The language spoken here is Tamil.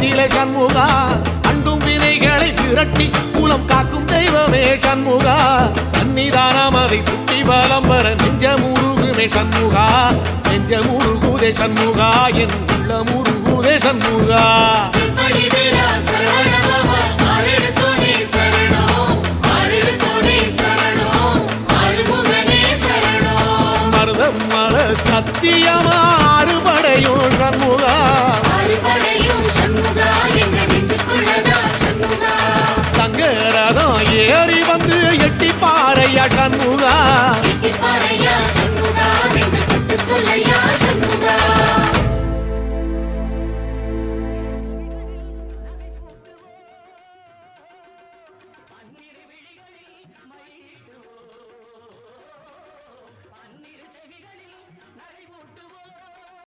உள்ளத்திலே சண்முகா அண்டும் வினைகளை விரட்டி குலம் காக்கும் தெய்வமே சண்முகா சன்னிதானம் அதை சுற்றி பலம் வர நெஞ்சமுருகுமே சண்முகா நெஞ்சமுருகுதே சண்முகா என் உள்ள முருகுதே சண்முகா மருதமல சத்தியமா அறுபடையும் சண்முகா தங்கரதம் ஏறி வந்து எட்டி பாறையா சண்முகா